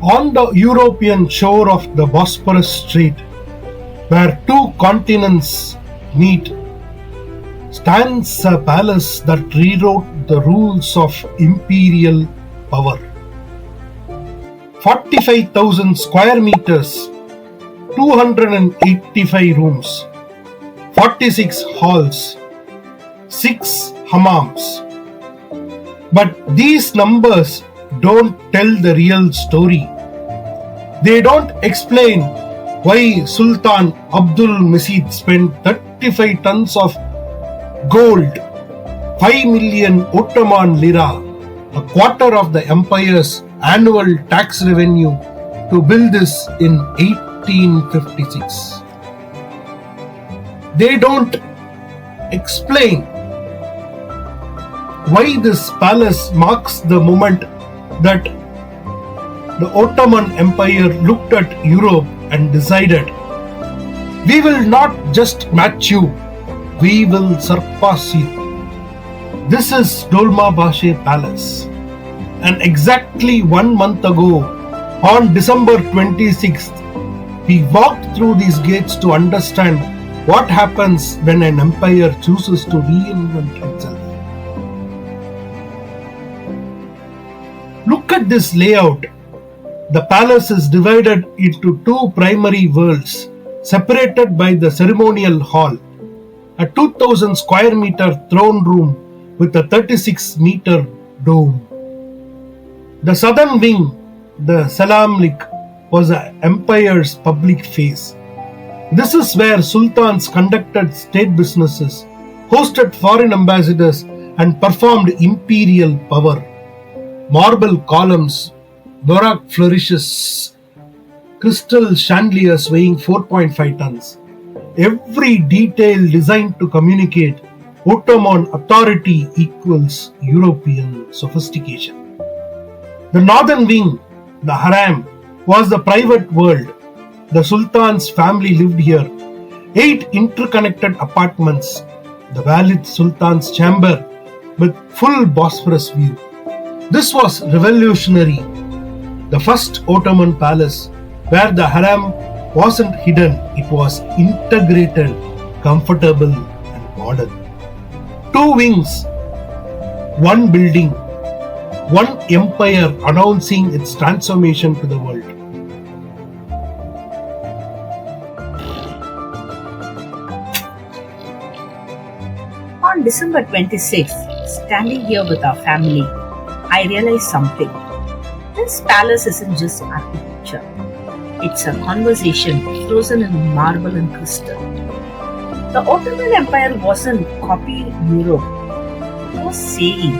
On the European shore of the Bosporus Strait, where two continents meet, stands a palace that rewrote the rules of imperial power. 45,000 square meters, 285 rooms, 46 halls, 6 hammams. But these numbers don't tell the real story. They don't explain why Sultan Abdul Majid spent 35 tons of gold, 5 million Ottoman lira, a quarter of the empire's annual tax revenue, to build this in 1856. They don't explain why this palace marks the moment that the Ottoman Empire looked at Europe and decided, we will not just match you, we will surpass you. This is Dolmabahçe Palace. And exactly 1 month ago, on December 26th, we walked through these gates to understand what happens when an empire chooses to reinvent itself. Look at this layout. The palace is divided into two primary worlds, separated by the Ceremonial Hall, a 2,000 square meter throne room with a 36-meter dome. The southern wing, the Selamlik, was the empire's public face. This is where sultans conducted state businesses, hosted foreign ambassadors, and performed imperial power. Marble columns, baroque flourishes, crystal chandeliers weighing 4.5 tons. Every detail designed to communicate Ottoman authority equals European sophistication. The northern wing, the Harem, was the private world. The Sultan's family lived here. 8 interconnected apartments, the Valide Sultan's chamber with full Bosphorus view. This was revolutionary. The first Ottoman palace where the harem wasn't hidden, it was integrated, comfortable and modern. 2 wings, 1 building, 1 empire announcing its transformation to the world. On December 26th, standing here with our family, I realized something. This palace isn't just architecture. It's a conversation frozen in marble and crystal. The Ottoman Empire wasn't copying Europe. It was saying,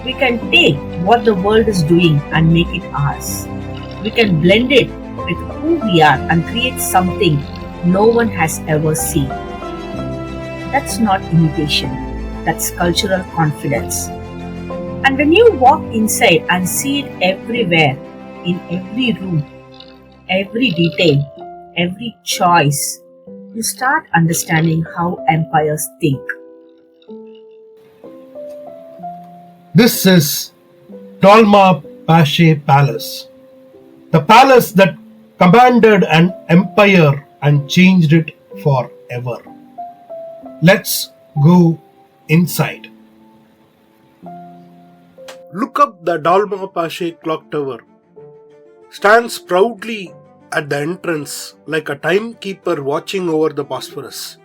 we can take what the world is doing and make it ours. We can blend it with who we are and create something no one has ever seen. That's not imitation. That's cultural confidence. And when you walk inside and see it everywhere, in every room, every detail, every choice, you start understanding how empires think. This is Dolmabahçe Palace, the palace that commanded an empire and changed it forever. Let's go inside. Look up the Dolmabahçe clock tower. Stands proudly at the entrance like a timekeeper watching over the Bosphorus.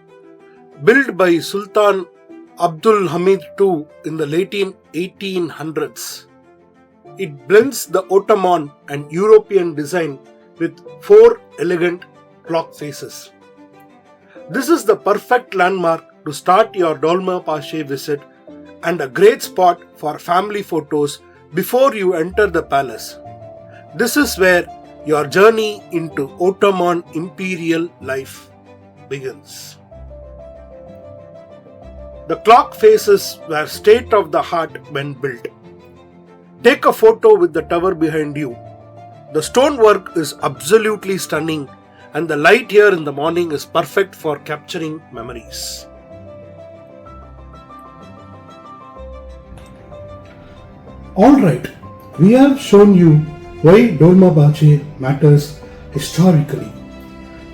Built by Sultan Abdul Hamid II in the late 1800s. It blends the Ottoman and European design with 4 elegant clock faces. This is the perfect landmark to start your Dolmabahçe visit and a great spot for family photos before you enter the palace. This is where your journey into Ottoman imperial life begins. The clock faces were state of the art when built. Take a photo with the tower behind you. The stonework is absolutely stunning, and the light here in the morning is perfect for capturing memories. Alright, we have shown you why Dolmabahçe matters historically.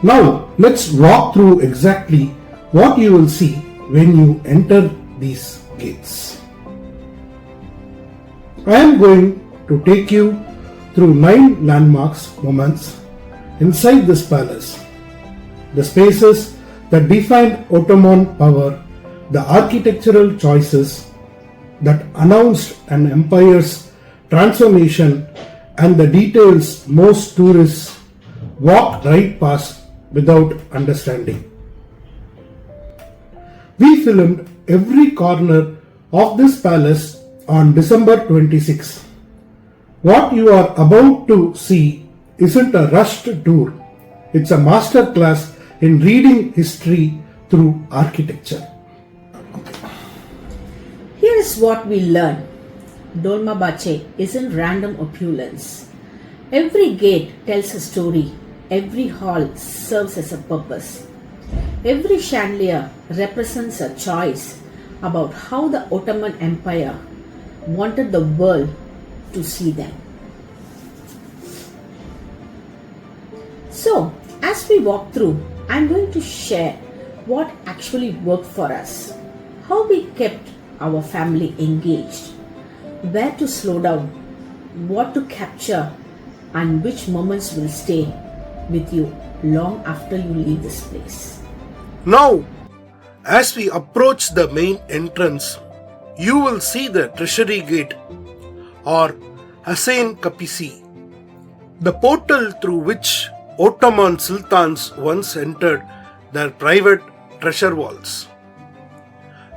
Now let's walk through exactly what you will see when you enter these gates. I am going to take you through 9 landmarks moments inside this palace. The spaces that defined Ottoman power, the architectural choices that announced an empire's transformation, and the details most tourists walk right past without understanding. We filmed every corner of this palace on December 26. What you are about to see isn't a rushed tour, it's a master class in reading history through architecture. Here is what we learn. Dolmabahçe isn't random opulence. Every gate tells a story. Every hall serves as a purpose. Every chandelier represents a choice about how the Ottoman Empire wanted the world to see them. So, as we walk through, I'm going to share what actually worked for us, how we kept our family engaged, where to slow down, what to capture, and which moments will stay with you long after you leave this place. Now, as we approach the main entrance, you will see the Treasury Gate or Hüseyin Kapısı, the portal through which Ottoman sultans once entered their private treasure vaults.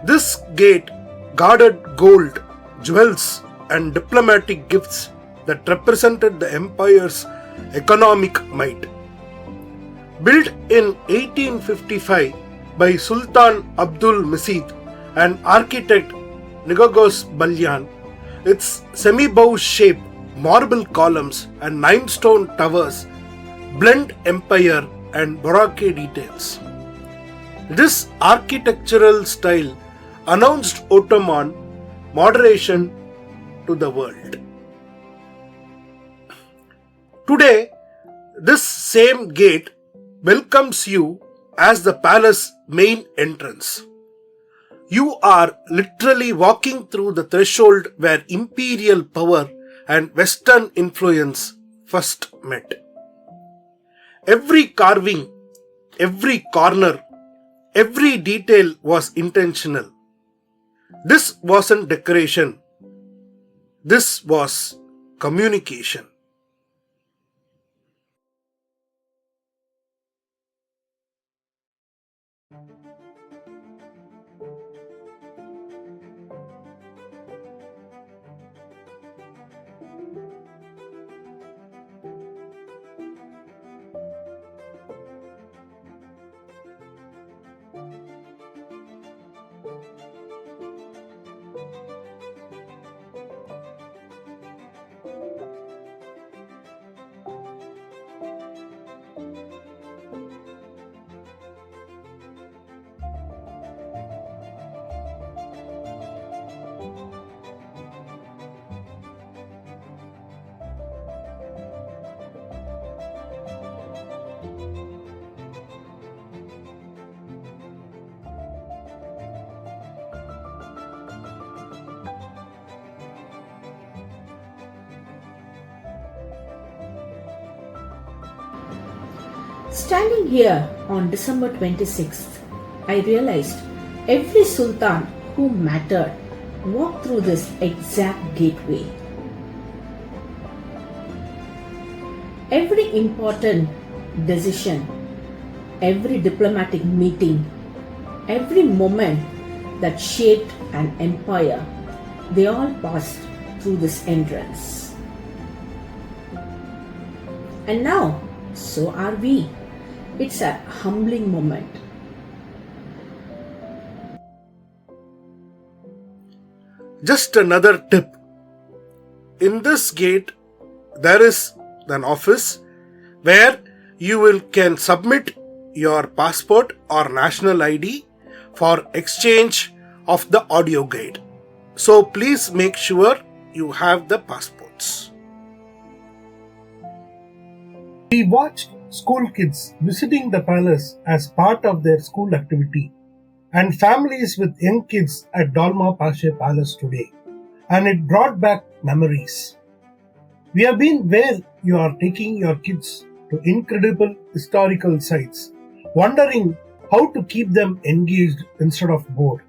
This gate guarded gold, jewels, and diplomatic gifts that represented the empire's economic might. Built in 1855 by Sultan Abdul Mesid and architect Nigagos Balyan, its semi-bow shape, marble columns, and limestone towers blend empire and Baroque details. This architectural style announced Ottoman moderation to the world. Today, this same gate welcomes you as the palace main entrance. You are literally walking through the threshold where imperial power and Western influence first met. Every carving, every corner, every detail was intentional. This wasn't decoration. This was communication. Standing here on December 26th, I realized every sultan who mattered walked through this exact gateway. Every important decision, every diplomatic meeting, every moment that shaped an empire, they all passed through this entrance. And now, so are we. It's a humbling moment. Just another tip. In this gate, there is an office where can submit your passport or national ID for exchange of the audio guide. So please make sure you have the passports. We watched school kids visiting the palace as part of their school activity and families with young kids at Dolmabahçe Palace today, and it brought back memories. We have been where you are taking your kids to incredible historical sites, wondering how to keep them engaged instead of bored.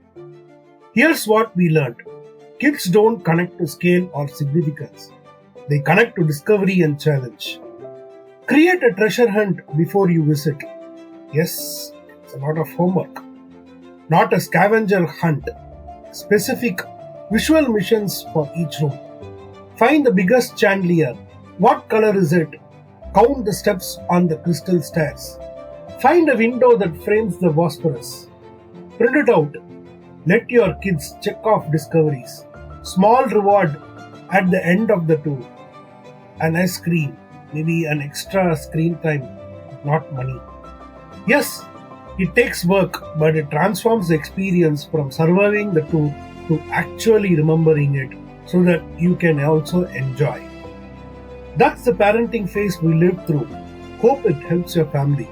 Here's what we learned. Kids don't connect to scale or significance. They connect to discovery and challenge. Create a treasure hunt before you visit. Yes, it's a lot of homework. Not a scavenger hunt. Specific visual missions for each room. Find the biggest chandelier. What color is it? Count the steps on the crystal stairs. Find a window that frames the Bosporus. Print it out. Let your kids check off discoveries. Small reward at the end of the tour. An ice cream, maybe an extra screen time, not money. Yes, it takes work, but it transforms the experience from surviving the tour to actually remembering it so that you can also enjoy. That's the parenting phase we lived through. Hope it helps your family.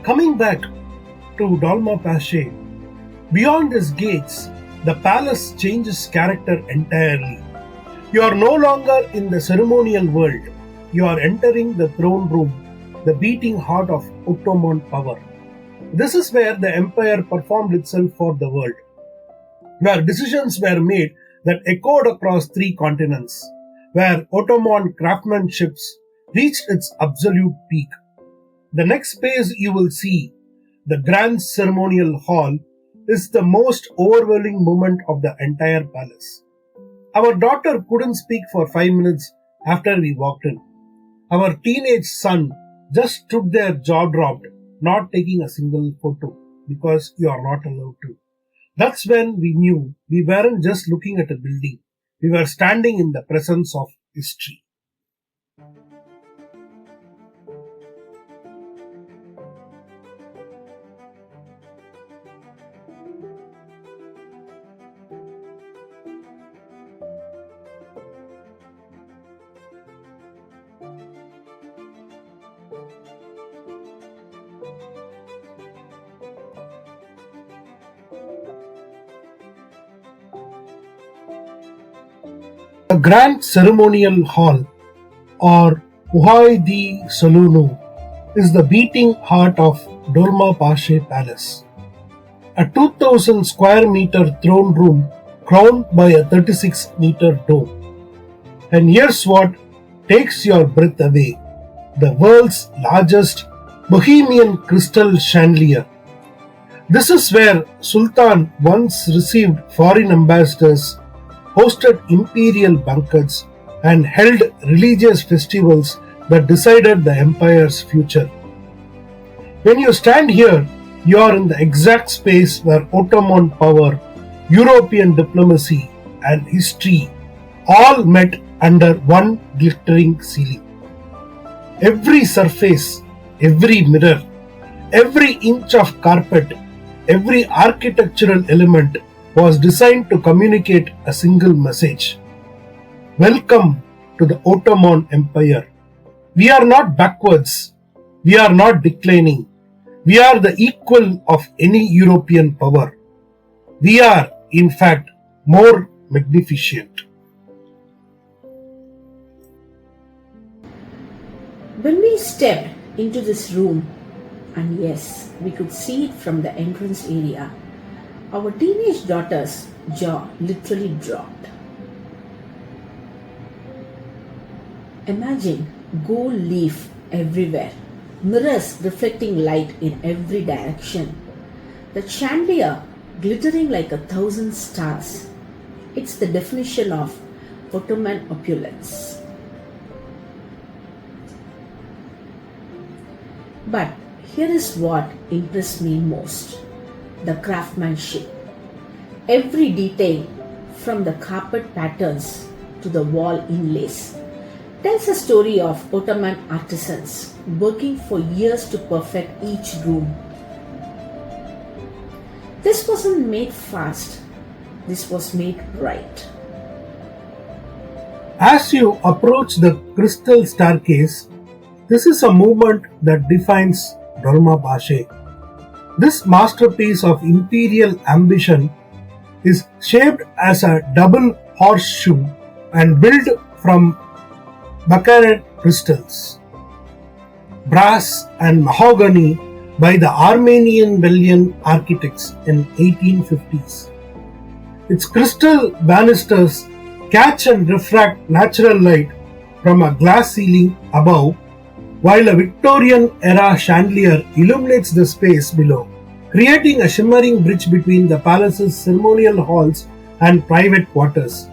Coming back to Dolmabahçe, beyond its gates, the palace changes character entirely. You are no longer in the ceremonial world. You are entering the throne room, the beating heart of Ottoman power. This is where the empire performed itself for the world, where decisions were made that echoed across 3 continents, where Ottoman craftsmanship reached its absolute peak. The next space you will see, the Grand Ceremonial Hall, is the most overwhelming moment of the entire palace. Our daughter couldn't speak for 5 minutes after we walked in. Our teenage son just stood there jaw dropped, not taking a single photo because you are not allowed to. That's when we knew we weren't just looking at a building, we were standing in the presence of history. The Grand Ceremonial Hall, or Valide Sultan, is the beating heart of Dolmabahçe Palace, a 2,000 square meter throne room crowned by a 36-meter dome. And here's what takes your breath away: the world's largest Bohemian crystal chandelier. This is where Sultan once received foreign ambassadors, hosted imperial banquets, and held religious festivals that decided the empire's future. When you stand here, you are in the exact space where Ottoman power, European diplomacy, and history all met under one glittering ceiling. Every surface, every mirror, every inch of carpet, every architectural element was designed to communicate a single message. Welcome to the Ottoman Empire. We are not backwards. We are not declining. We are the equal of any European power. We are, in fact, more magnificent. When we stepped into this room, and yes, we could see it from the entrance area, our teenage daughter's jaw literally dropped. Imagine gold leaf everywhere, mirrors reflecting light in every direction, the chandelier glittering like 1,000 stars. It's the definition of Ottoman opulence. But here is what impressed me most: the craftsmanship. Every detail, from the carpet patterns to the wall inlays, tells a story of Ottoman artisans working for years to perfect each room. This wasn't made fast, this was made right. As you approach the crystal staircase, This is a movement that defines Dolmabahçe. This masterpiece of imperial ambition is shaped as a double horseshoe and built from Baccarat crystals, brass and mahogany by the Armenian Belian architects in 1850s. Its crystal banisters catch and refract natural light from a glass ceiling above, while a Victorian-era chandelier illuminates the space below, creating a shimmering bridge between the palace's ceremonial halls and private quarters.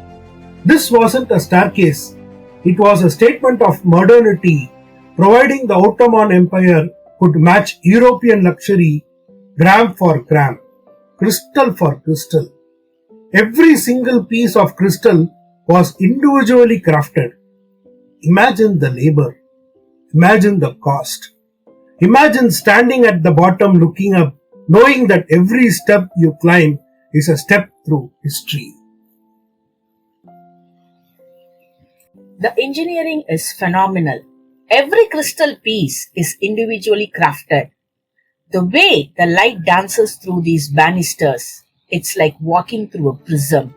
This wasn't a staircase, it was a statement of modernity, providing the Ottoman Empire could match European luxury gram for gram, crystal for crystal. Every single piece of crystal was individually crafted. Imagine the labor. Imagine the cost. Imagine standing at the bottom looking up, knowing that every step you climb is a step through history. The engineering is phenomenal. Every crystal piece is individually crafted. The way the light dances through these banisters, it's like walking through a prism.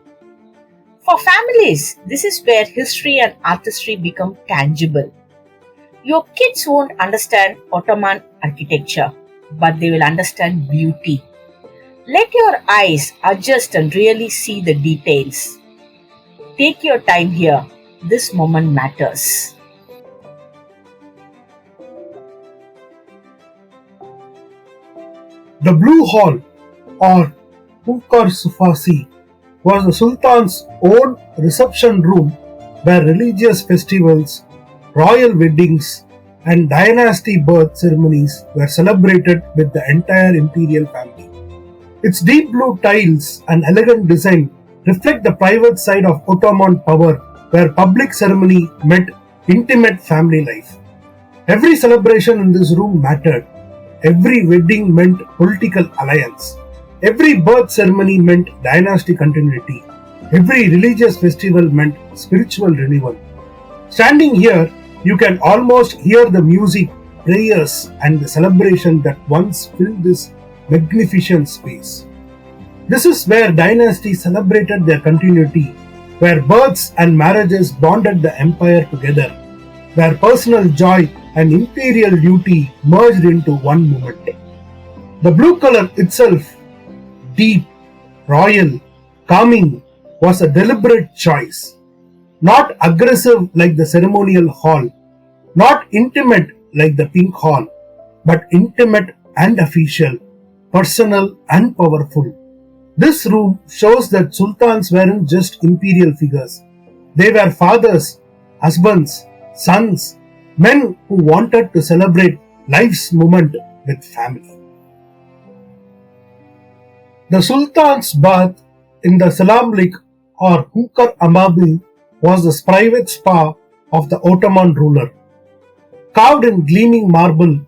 For families, this is where history and artistry become tangible. Your kids won't understand Ottoman architecture, but they will understand beauty. Let your eyes adjust and really see the details. Take your time here. This moment matters. The Blue Hall, or Hünkâr was the Sultan's own reception room where religious festivals, royal weddings, and dynasty birth ceremonies were celebrated with the entire imperial family. Its deep blue tiles and elegant design reflect the private side of Ottoman power, where public ceremony met intimate family life. Every celebration in this room mattered. Every wedding meant political alliance. Every birth ceremony meant dynasty continuity. Every religious festival meant spiritual renewal. Standing here, you can almost hear the music, prayers, and the celebration that once filled this magnificent space. This is where dynasties celebrated their continuity, where births and marriages bonded the empire together, where personal joy and imperial duty merged into one moment. The blue color itself, deep, royal, calming, was a deliberate choice. Not aggressive like the ceremonial hall, not intimate like the pink hall, but intimate and official, personal and powerful. This room shows that sultans weren't just imperial figures. They were fathers, husbands, sons, men who wanted to celebrate life's moment with family. The Sultan's bath in the Selamlik or Hünkâr Hamamı was the private spa of the Ottoman ruler, carved in gleaming marble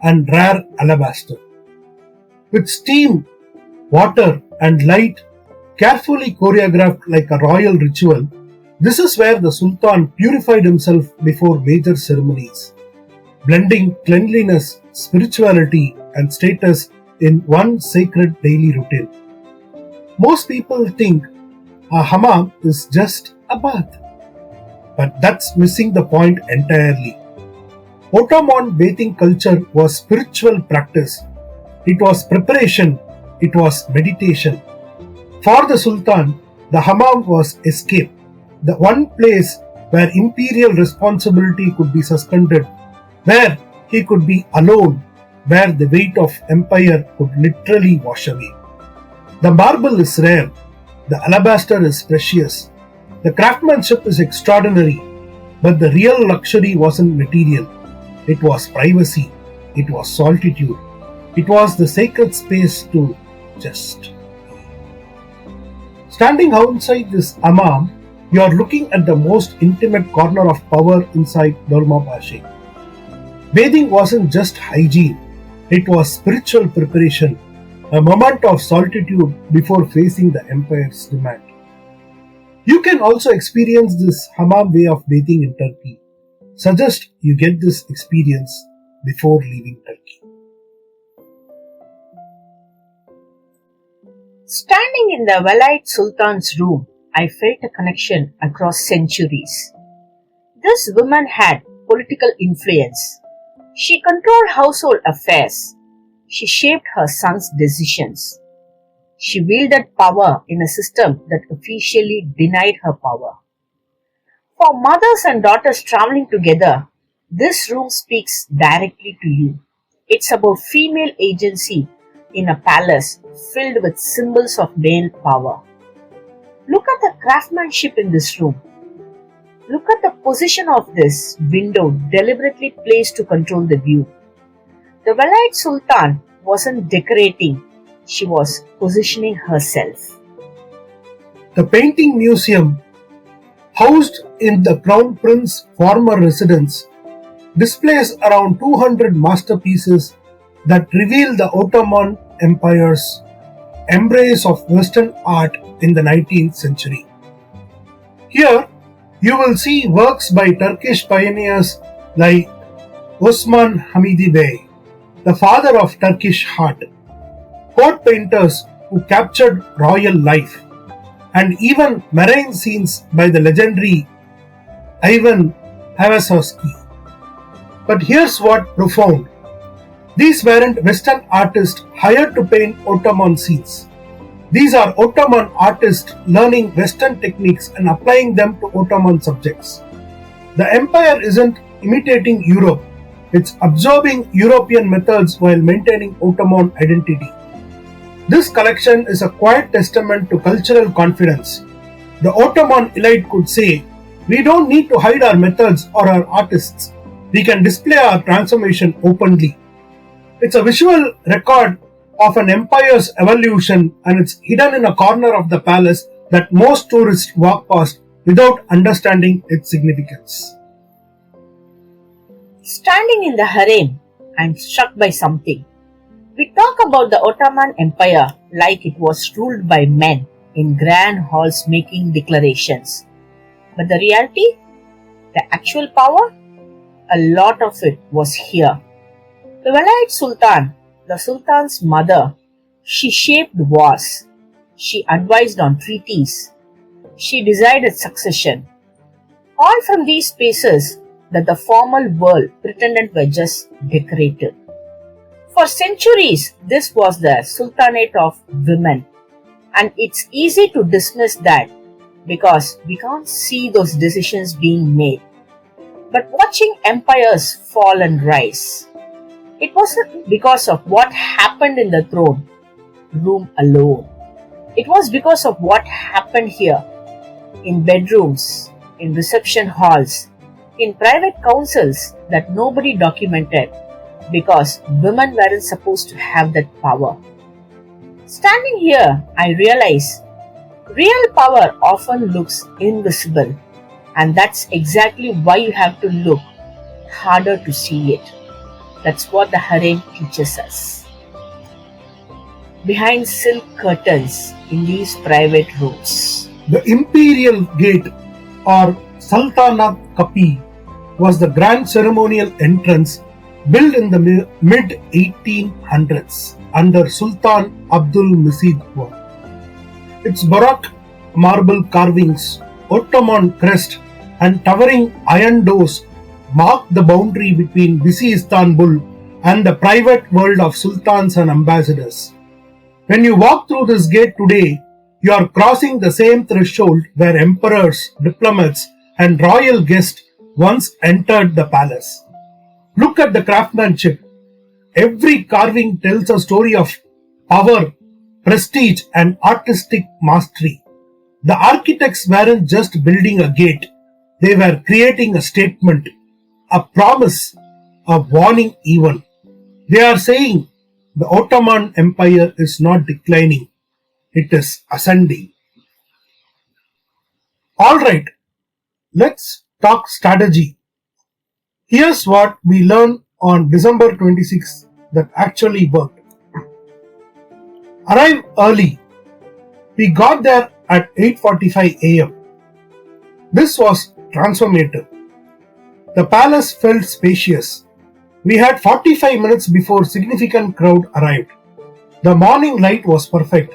and rare alabaster. With steam, water, and light carefully choreographed like a royal ritual, this is where the Sultan purified himself before major ceremonies, blending cleanliness, spirituality, and status in one sacred daily routine. Most people think a hammam is just a bath, but that's missing the point entirely. Ottoman bathing culture was spiritual practice. It was preparation. It was meditation. For the Sultan, the hammam was escape, the one place where imperial responsibility could be suspended, where he could be alone, where the weight of empire could literally wash away. The marble is rare, the alabaster is precious, the craftsmanship is extraordinary, but the real luxury wasn't material. It was privacy, it was solitude, it was the sacred space to just. Standing outside this hammam, you are looking at the most intimate corner of power inside Dolmabahçe. Bathing wasn't just hygiene, it was spiritual preparation, a moment of solitude before facing the empire's demand. You can also experience this hammam way of bathing in Turkey. suggest you get this experience before leaving Turkey. Standing in the Valide Sultan's room, I felt a connection across centuries. This woman had political influence. She controlled household affairs. She shaped her son's decisions. She wielded power in a system that officially denied her power. For mothers and daughters traveling together, this room speaks directly to you. It's about female agency in a palace filled with symbols of male power. Look at the craftsmanship in this room. Look at the position of this window deliberately placed to control the view. The Valide Sultan wasn't decorating, she was positioning herself. The painting museum, housed in the Crown Prince's former residence, displays around 200 masterpieces that reveal the Ottoman Empire's embrace of Western art in the 19th century. Here, you will see works by Turkish pioneers like Osman Hamidi Bey, the father of Turkish art, court painters who captured royal life, and even marine scenes by the legendary Ivan Havasovsky. But here's what profound. These weren't Western artists hired to paint Ottoman scenes. These are Ottoman artists learning Western techniques and applying them to Ottoman subjects. The empire isn't imitating Europe, it's absorbing European methods while maintaining Ottoman identity. This collection is a quiet testament to cultural confidence. The Ottoman elite could say, "We don't need to hide our methods or our artists. We can display our transformation openly." It's a visual record of an empire's evolution, and it's hidden in a corner of the palace that most tourists walk past without understanding its significance. Standing in the harem, I'm struck by something. We talk about the Ottoman Empire like it was ruled by men in grand halls making declarations. But the reality? The actual power? A lot of it was here. The Valide Sultan, the Sultan's mother, she shaped wars. She advised on treaties. She decided succession. All from these spaces that the formal world pretended were just decorative. For centuries, this was the Sultanate of Women, and it's easy to dismiss that because we can't see those decisions being made. But watching empires fall and rise, it wasn't because of what happened in the throne room alone. It was because of what happened here, in bedrooms, in reception halls, in private councils that nobody documented because women weren't supposed to have that power. Standing here, I realize real power often looks invisible, and that's exactly why you have to look harder to see it. That's what the harem teaches us. Behind silk curtains in these private rooms. The Imperial Gate, or Sultanate Kapı, was the grand ceremonial entrance built in the mid-1800s under Sultan Abdul Mesid I. Its Baroque marble carvings, Ottoman crest, and towering iron doors mark the boundary between busy Istanbul and the private world of sultans and ambassadors. When you walk through this gate today, you are crossing the same threshold where emperors, diplomats, and royal guests once entered the palace. Look at the craftsmanship. Every carving tells a story of power, prestige, and artistic mastery. The architects weren't just building a gate, they were creating a statement, a promise, a warning even. They are saying the Ottoman Empire is not declining, it is ascending. Alright, let's talk strategy. Here's what we learned on December 26th that actually worked. Arrive early. We got there at 8:45 am. This was transformative. The palace felt spacious. We had 45 minutes before significant crowd arrived. The morning light was perfect.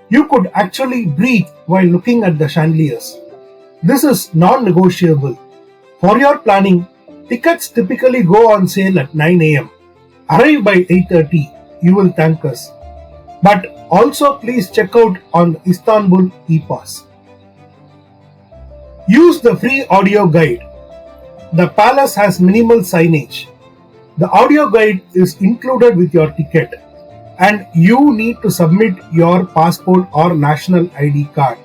You could actually breathe while looking at the chandeliers. This is non-negotiable. For your planning, tickets typically go on sale at 9 am. Arrive by 8:30. You will thank us. But also please check out on Istanbul e-pass. Use the free audio guide. The palace has minimal signage. The audio guide is included with your ticket, and you need to submit your passport or national ID card.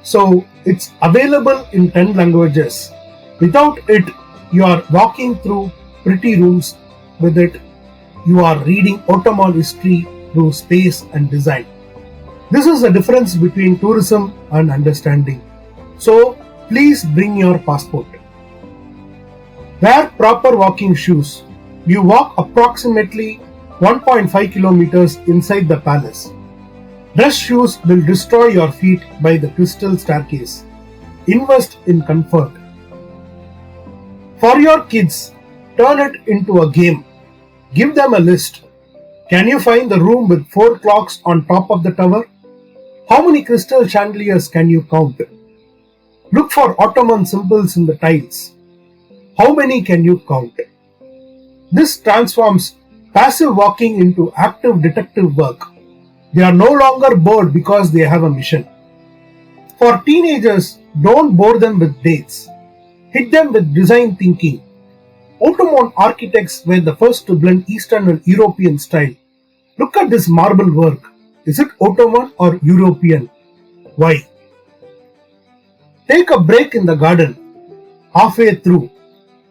So it's available in 10 languages. Without it, you are walking through pretty rooms. With it, you are reading Ottoman history through space and design. This is the difference between tourism and understanding. So please bring your passport. Wear proper walking shoes. You walk approximately 1.5 kilometers inside the palace. Dress shoes will destroy your feet by the crystal staircase. Invest in comfort. For your kids, turn it into a game. Give them a list. Can you find the room with 4 clocks on top of the tower? How many crystal chandeliers can you count? Look for Ottoman symbols in the tiles. How many can you count? This transforms passive walking into active detective work. They are no longer bored because they have a mission. For teenagers, don't bore them with dates. Hit them with design thinking. Ottoman architects were the first to blend Eastern and European style. Look at this marble work. Is it Ottoman or European? Why? Take a break in the garden. Halfway through,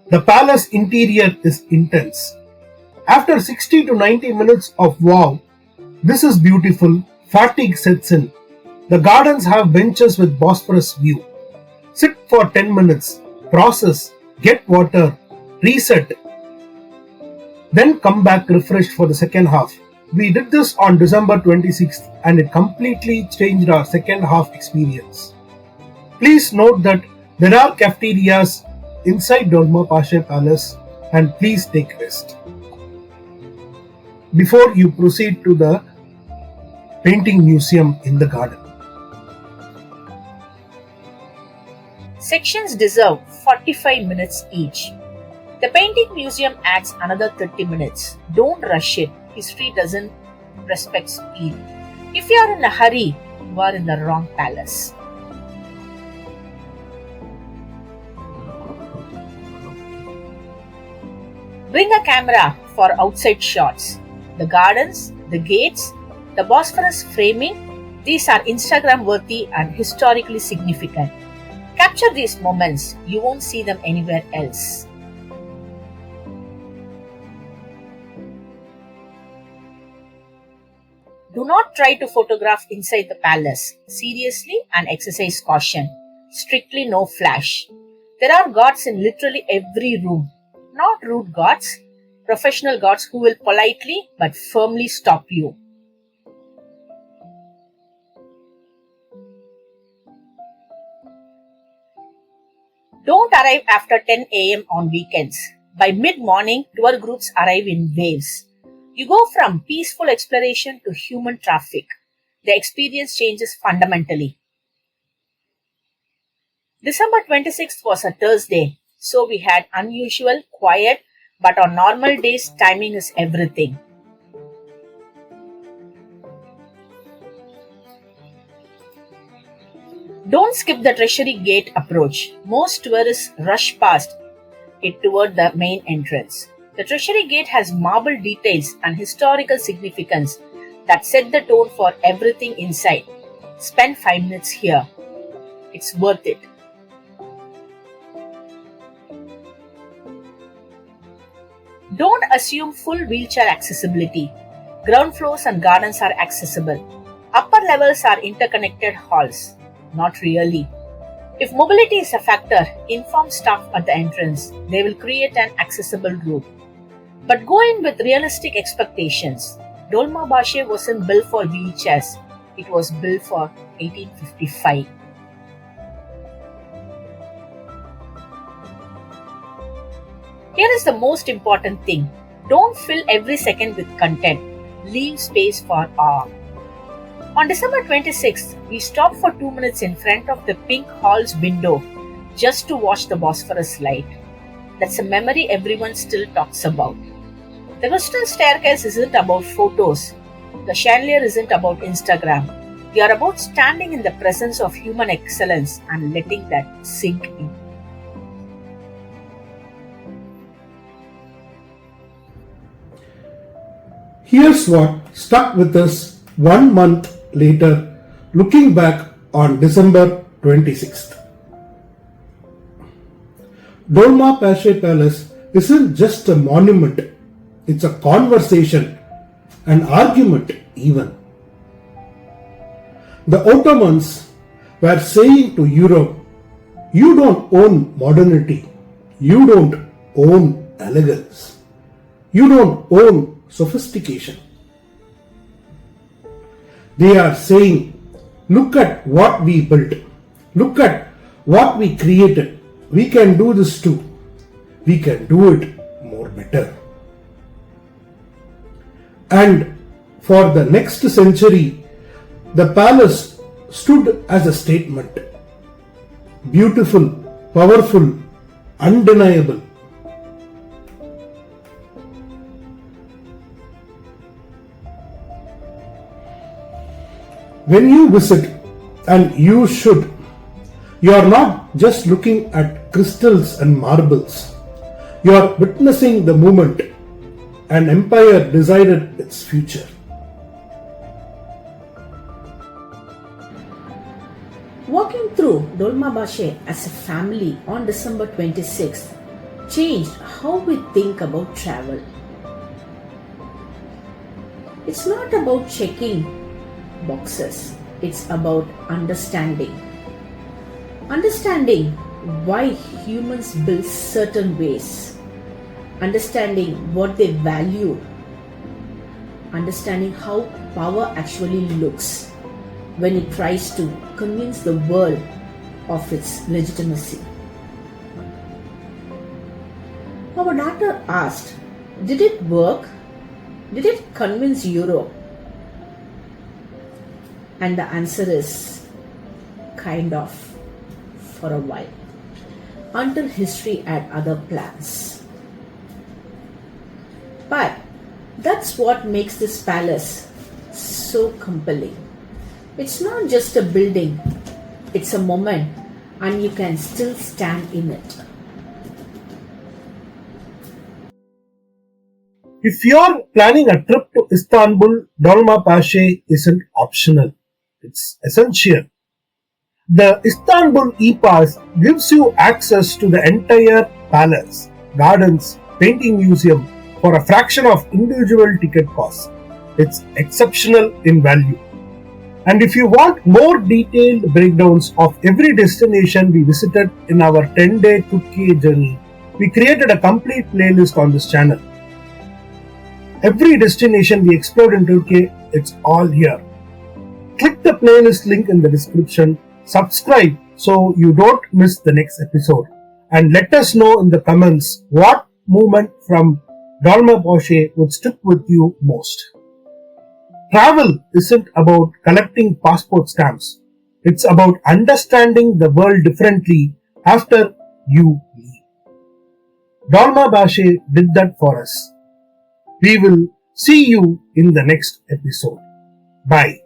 the palace interior is intense. After 60 to 90 minutes of wow, this is beautiful, fatigue sets in. The gardens have benches with Bosporus view. Sit for 10 minutes, process, get water, reset. Then come back refreshed for the second half. We did this on December 26th and it completely changed our second half experience. Please note that there are cafeterias inside Dolmabahçe Palace and please take rest. Before you proceed to the painting museum in the garden. Sections deserve 45 minutes each. The painting museum adds another 30 minutes. Don't rush it. History doesn't respect speed. If you are in a hurry, you are in the wrong palace. Bring a camera for outside shots. The gardens, the gates, the Bosphorus framing, these are Instagram worthy and historically significant. Capture these moments, you won't see them anywhere else. Do not try to photograph inside the palace. Seriously, and exercise caution. Strictly no flash. There are guards in literally every room. Not rude guards, professional guards who will politely but firmly stop you. Don't arrive after 10 am on weekends. By mid-morning, tour groups arrive in waves. You go from peaceful exploration to human traffic. The experience changes fundamentally. December 26th was a Thursday, so we had unusual, quiet, but on normal days, timing is everything. Don't skip the Treasury gate approach. Most tourists rush past it toward the main entrance. The Treasury gate has marble details and historical significance that set the tone for everything inside. Spend 5 minutes here. It's worth it. Don't assume full wheelchair accessibility. Ground floors and gardens are accessible. Upper levels are interconnected halls. Not really. If mobility is a factor, inform staff at the entrance. They will create an accessible route. But go in with realistic expectations. Dolmabahçe wasn't built for wheelchairs. It was built for 1855. here is the most important thing. Don't fill every second with content. Leave space for awe. On December 26th, we stopped for 2 minutes in front of the pink hall's window just to watch the Bosphorus light. That's a memory everyone still talks about. The western staircase isn't about photos. The chandelier isn't about Instagram. We are about standing in the presence of human excellence and letting that sink in. Here's what stuck with us 1 month later, looking back on December 26th. Dolmabahçe Palace isn't just a monument, it's a conversation, an argument even. The Ottomans were saying to Europe, you don't own modernity, you don't own elegance, you don't own sophistication. They are saying, look at what we built, look at what we created, we can do this too, we can do it more better. And for the next century, the palace stood as a statement. Beautiful, powerful, undeniable. When you visit, and you should, you are not just looking at crystals and marbles. You are witnessing the moment an empire decided its future. Walking through Dolmabahçe as a family on December 26th changed how we think about travel. It's not about checking boxes, it's about understanding. Understanding why humans build certain ways, understanding what they value, understanding how power actually looks when it tries to convince the world of its legitimacy. Our daughter asked, did it work? Did it convince Europe? And the answer is kind of, for a while, until history had other plans. But that's what makes this palace so compelling. It's not just a building, it's a moment, and you can still stand in it. If you're planning a trip to Istanbul, Dolmabahçe isn't optional, it's essential. The Istanbul E-Pass gives you access to the entire palace, gardens, painting museum for a fraction of individual ticket costs. It's exceptional in value. And if you want more detailed breakdowns of every destination we visited in our 10-day Turkey journey, we created a complete playlist on this channel. Every destination we explored in Turkey, it's all here. Click the playlist link in the description, subscribe so you don't miss the next episode, and let us know in the comments what movement from Dolmabahçe would stick with you most. Travel isn't about collecting passport stamps. It's about understanding the world differently after you leave. Dolmabahçe did that for us. We will see you in the next episode. Bye.